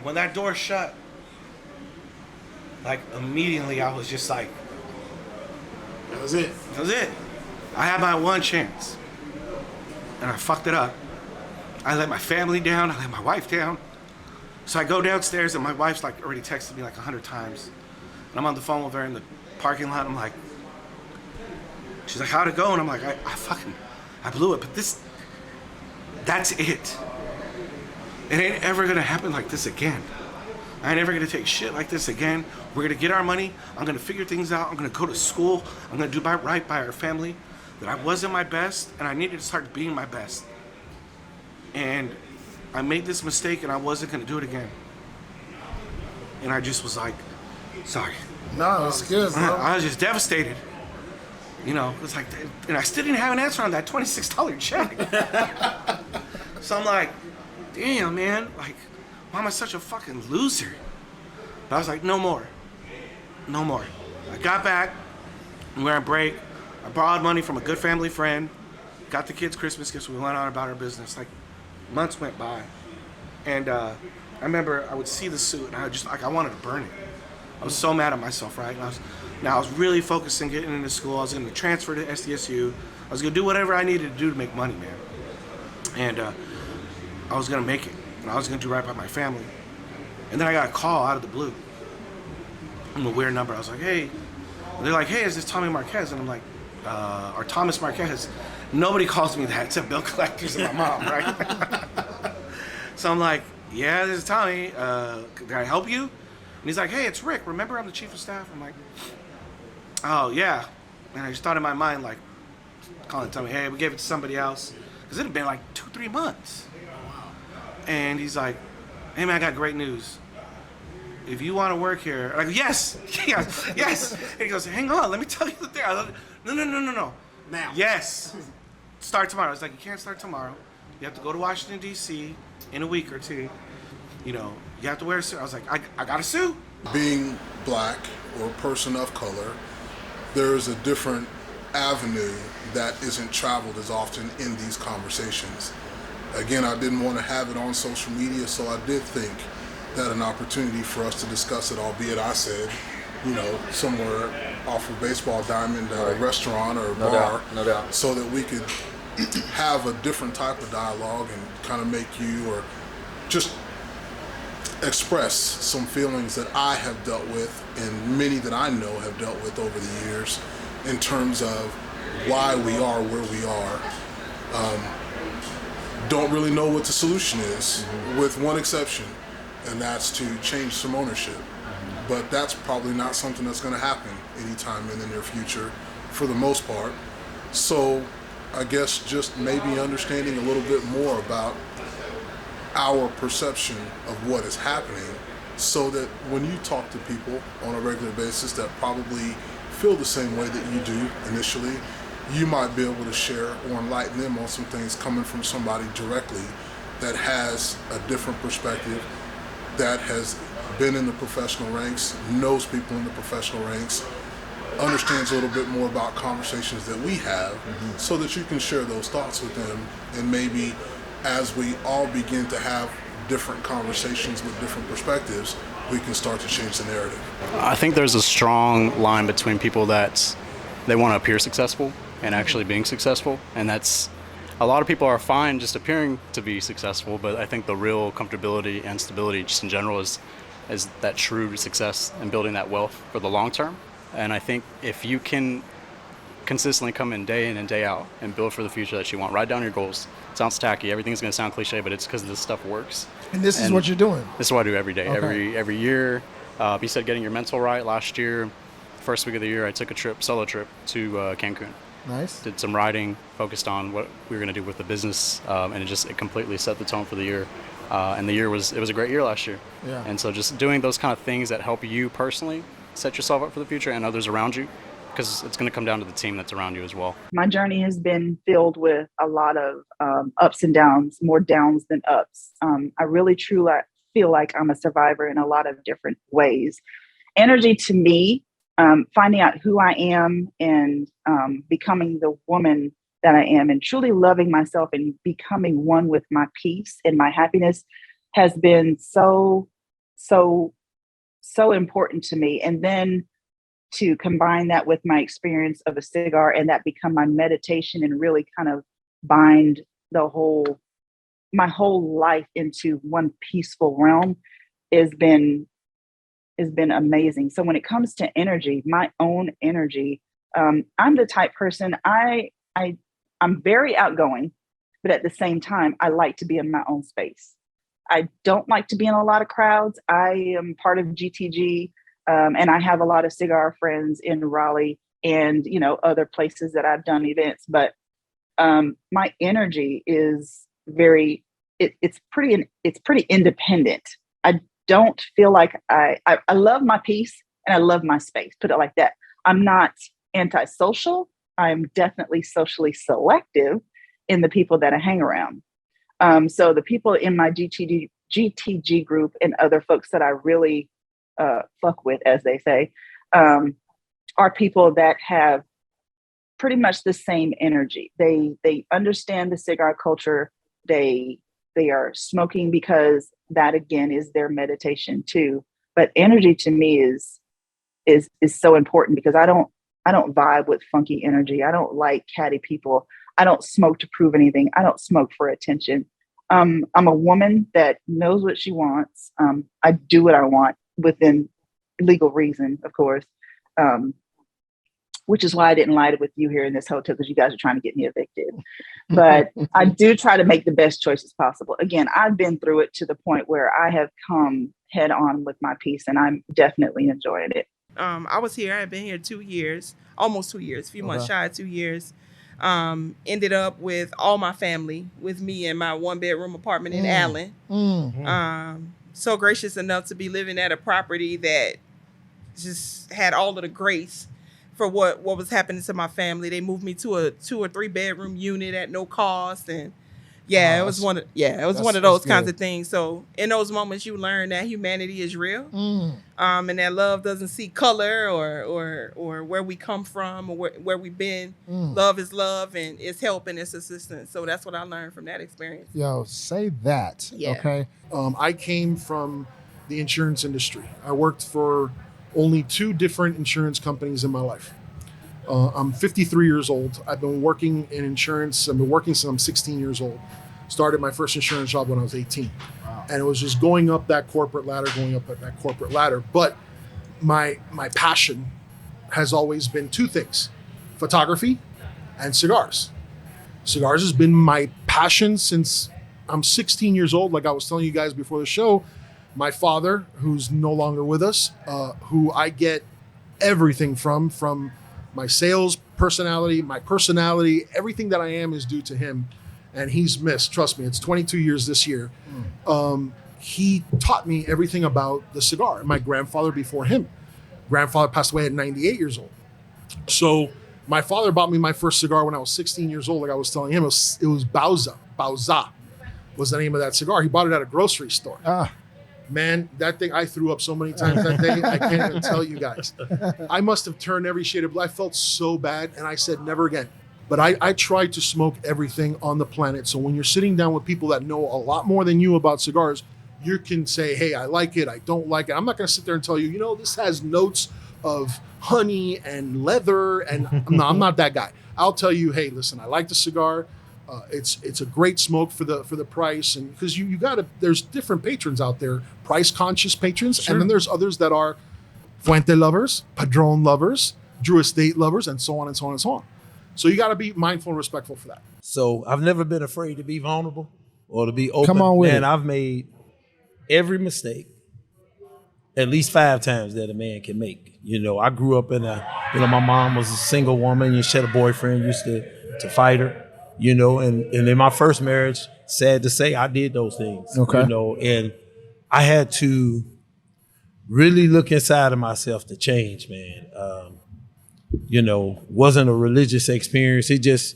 when that door shut, like immediately I was just like, That was it. that was it. I had my one chance, and I fucked it up. I let my family down. I let my wife down. So I go downstairs, and my wife's like already texted me like 100 times. And I'm on the phone with her in the parking lot. I'm like, she's like, how'd it go? And I'm like, I blew it. But that's it. It ain't ever gonna happen like this again. I ain't ever gonna take shit like this again. We're gonna get our money. I'm gonna figure things out. I'm gonna go to school. I'm gonna do right by our family. That I wasn't my best, and I needed to start being my best. And I made this mistake, and I wasn't gonna do it again. And I just was like, sorry. No, it's good, bro. I was just devastated. You know, it's like, and I still didn't have an answer on that $26 check. So I'm like, damn, man, like, why am I such a fucking loser? But I was like, no more. No more. I got back, we were on break. I borrowed money from a good family friend, got the kids Christmas gifts, we went on about our business. Like, months went by. And I remember I would see the suit, and I just, like, I wanted to burn it. I was so mad at myself, right? And I was really focused on getting into school. I was going to transfer to SDSU. I was going to do whatever I needed to do to make money, man. And I was going to make it. And I was going to do right by my family. And then I got a call out of the blue from a weird number. I was like, hey. And they're like, hey, is this Tommy Marquez? And I'm like, or Thomas Marquez. Nobody calls me that except bill collectors and my mom, right? So I'm like, yeah, this is Tommy. Can I help you? And he's like, hey, it's Rick. Remember I'm the chief of staff? I'm like, oh, yeah. And I just thought in my mind, like, calling Tommy, hey, we gave it to somebody else. Because it had been like 2-3 months. And he's like, hey, man, I got great news. If you want to work here, I'm like, yes, yes, yes. And he goes, hang on, let me tell you the thing. No. Now. Yes. Start tomorrow. I was like, you can't start tomorrow. You have to go to Washington, D.C. in a week or two. You know, you have to wear a suit. I was like, I got a suit. Being black or a person of color, there's a different avenue that isn't traveled as often in these conversations. Again, I didn't want to have it on social media, so I did think that an opportunity for us to discuss it, albeit I said, you know, somewhere off of Baseball Diamond at a restaurant or a bar, No doubt. so that we could have a different type of dialogue and kind of make you or just express some feelings that I have dealt with and many that I know have dealt with over the years in terms of why we are where we are. Don't really know what the solution is, with one exception, and that's to change some ownership. But that's probably not something that's going to happen anytime in the near future for the most part. So I guess just maybe understanding a little bit more about our perception of what is happening, so that when you talk to people on a regular basis that probably feel the same way that you do initially, you might be able to share or enlighten them on some things coming from somebody directly that has a different perspective, that has been in the professional ranks, knows people in the professional ranks, understands a little bit more about conversations that we have, so that you can share those thoughts with them. And maybe as we all begin to have different conversations with different perspectives, we can start to change the narrative. I think there's a strong line between people that they want to appear successful and actually being successful, and that's, a lot of people are fine just appearing to be successful, but I think the real comfortability and stability just in general is that true success and building that wealth for the long term. And I think if you can consistently come in and day out and build for the future that you want, write down your goals. It sounds tacky, everything's going to sound cliche, but it's because this stuff works. And this is what you're doing. This is what I do every day, Okay. every year. You said getting your mental right. Last year, first week of the year, I took a solo trip to Cancun. Nice. Did some writing, focused on what we were going to do with the business, and it completely set the tone for the year. And it was a great year last year. Yeah. And so just doing those kind of things that help you personally set yourself up for the future and others around you, because it's going to come down to the team that's around you as well. My journey has been filled with a lot of ups and downs, more downs than ups. I really truly feel like I'm a survivor in a lot of different ways. Energy to me, finding out who I am and becoming the woman that I am and truly loving myself and becoming one with my peace and my happiness has been so so so important to me. And then to combine that with my experience of a cigar and that become my meditation and really kind of bind the whole my whole life into one peaceful realm has been amazing. So when it comes to energy, my own energy, I'm the type person I'm very outgoing, but at the same time, I like to be in my own space. I don't like to be in a lot of crowds. I am part of GTG, and I have a lot of cigar friends in Raleigh and other places that I've done events. But my energy is it's pretty independent. I don't feel like I love my peace and I love my space. Put it like that. I'm not antisocial. I'm definitely socially selective in the people that I hang around. So the people in my GTG group and other folks that I really fuck with, as they say, are people that have pretty much the same energy. They understand the cigar culture. They are smoking because that again is their meditation too. But energy to me is so important because I don't vibe with funky energy. I don't like catty people. I don't smoke to prove anything. I don't smoke for attention. I'm a woman that knows what she wants. I do what I want within legal reason, of course. Which is why I didn't lie with you here in this hotel because you guys are trying to get me evicted. But I do try to make the best choices possible. Again, I've been through it to the point where I have come head on with my piece and I'm definitely enjoying it. I was here. I've been here 2 years, almost 2 years, a few months shy of 2 years. Ended up with all my family with me in my 1-bedroom apartment in Allen. So gracious enough to be living at a property that just had all of the grace for what was happening to my family. They moved me to a 2 or 3 bedroom unit at no cost, and it was one of those kinds of things. So in those moments, you learn that humanity is real, and that love doesn't see color or where we come from or where we've been. Love is love, and it's help and it's assistance. So that's what I learned from that experience. Yo, say that. Yeah. Okay. I came from the insurance industry. I worked for only 2 different insurance companies in my life. I'm 53 years old. I've been working in insurance. I've been working since I'm 16 years old. Started my first insurance job when I was 18. Wow. And it was just going up that corporate ladder. But my passion has always been 2 things: photography and cigars. Cigars has been my passion since I'm 16 years old. Like I was telling you guys before the show, my father, who's no longer with us, who I get everything from my sales personality, my personality, everything that I am is due to him. And he's missed, trust me, it's 22 years this year. He taught me everything about the cigar. My grandfather before him. Grandfather passed away at 98 years old. So my father bought me my first cigar when I was 16 years old. Like I was telling him, it was Bauza was the name of that cigar. He bought it at a grocery store. Man, that thing, I threw up so many times that day, I can't even tell you guys. I must have turned every shade of blue. I felt so bad, and I said, never again. But I tried to smoke everything on the planet. So when you're sitting down with people that know a lot more than you about cigars, you can say, hey, I like it, I don't like it. I'm not going to sit there and tell you, this has notes of honey and leather. And no, I'm not that guy. I'll tell you, hey, listen, I like the cigar. It's a great smoke for the price, and because you gotta, there's different patrons out there, price conscious patrons, and then there's others that are Fuente lovers, Padron lovers, Drew Estate lovers, and so on and so on and so on. So you got to be mindful and respectful for that. So I've never been afraid to be vulnerable or to be open. Come on with it. And I've made every mistake at least 5 times that a man can make. I grew up in my mom was a single woman. She had a boyfriend, used to fight her. And in my first marriage, sad to say, I did those things. Okay. And I had to really look inside of myself to change, man. Wasn't a religious experience. It just,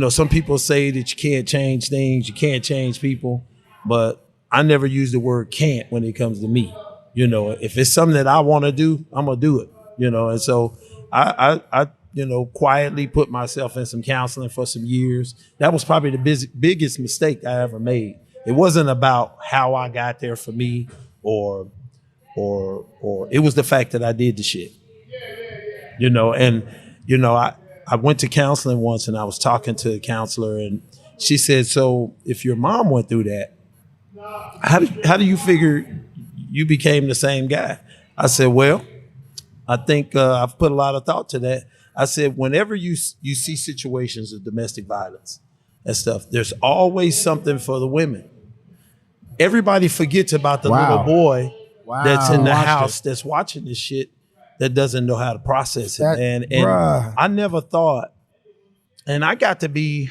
some people say that you can't change things, you can't change people, but I never use the word can't when it comes to me. If it's something that I want to do, I'm gonna do it. And so I quietly put myself in some counseling for some years. That was probably the biggest mistake I ever made. It wasn't about how I got there for me or it was the fact that I did the shit. You know, and you know, I went to counseling once and I was talking to a counselor and she said, so if your mom went through that, how do you figure you became the same guy? I said, well, I think I've put a lot of thought to that. I said, whenever you see situations of domestic violence and stuff, there's always something for the women. Everybody forgets about the little boy that's in the house that's watching this shit that doesn't know how to process it, man. And I never thought, and I got to be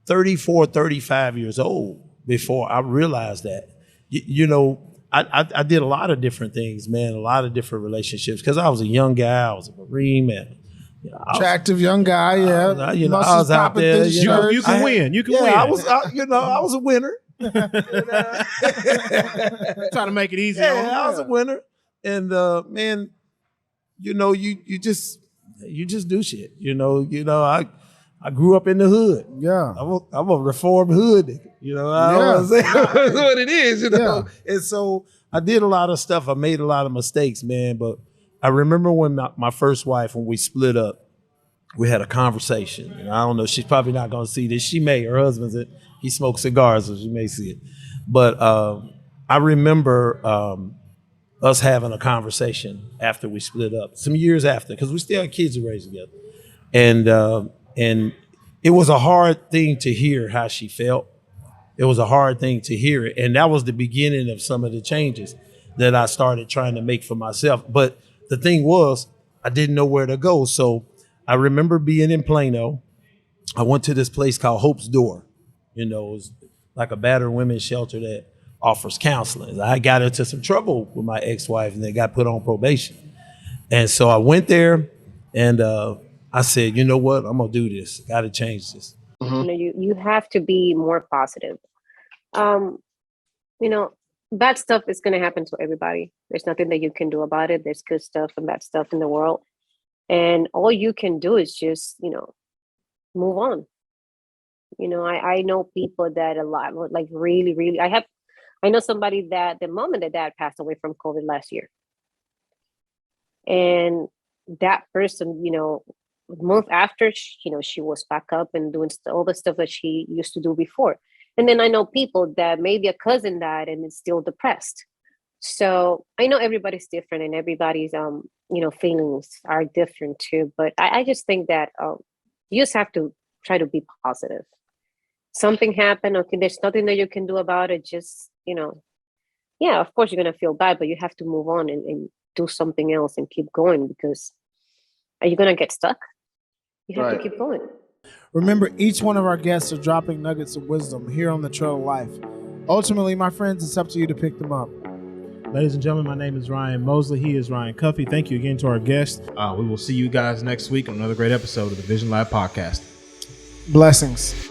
34, 35 years old before I realized that. You know, I did a lot of different things, man, a lot of different relationships because I was a young guy. I was a Marine, man. You know, Attractive young guy, yeah. You know, I was out there. You can win. You can win. I was, I was a winner. Trying to make it easy. Yeah, I was a winner. And man, you know, you just do shit. You know, I grew up in the hood. Yeah. I'm a reformed hood nigga. You know, I don't say that's what it is, you know. Yeah. And so I did a lot of stuff. I made a lot of mistakes, man. But I remember when my first wife, when we split up, we had a conversation. And I don't know, she's probably not gonna see this. She may, her husband's he smokes cigars, so she may see it. But I remember us having a conversation after we split up, some years after, because we still had kids to raise together. And it was a hard thing to hear how she felt. It was a hard thing to hear it. And that was the beginning of some of the changes that I started trying to make for myself. But the thing was, I didn't know where to go. So I remember being in Plano. I went to this place called Hope's Door. You know, it was like a battered women's shelter that offers counseling. I got into some trouble with my ex-wife and then got put on probation. And so I went there and I said, you know what? I'm gonna do this. Got to change this. You know, you have to be more positive. You know, bad stuff is going to happen to everybody. There's nothing that you can do about it. There's good stuff and bad stuff in the world. And all you can do is just, you know, move on. You know, I know people that a lot, like really, I know somebody that the moment that dad passed away from COVID last year. And that person, you know, a month after, you know, she was back up and doing all the stuff that she used to do before. And then I know people that maybe a cousin died and is still depressed. So I know everybody's different and everybody's, you know, feelings are different too. But I just think that you just have to try to be positive. Something happened. Okay, there's nothing that you can do about it. Just, you know, yeah, of course you're going to feel bad, but you have to move on and do something else and keep going because are you going to get stuck? You have to keep going. Remember, each one of our guests are dropping nuggets of wisdom here on the Trail of Life. Ultimately, my friends, it's up to you to pick them up. Ladies and gentlemen, my name is Ryan Mosley. He is Ryan Cuffey. Thank you again to our guest. We will see you guys next week on another great episode of the TheVisionLab podcast. Blessings.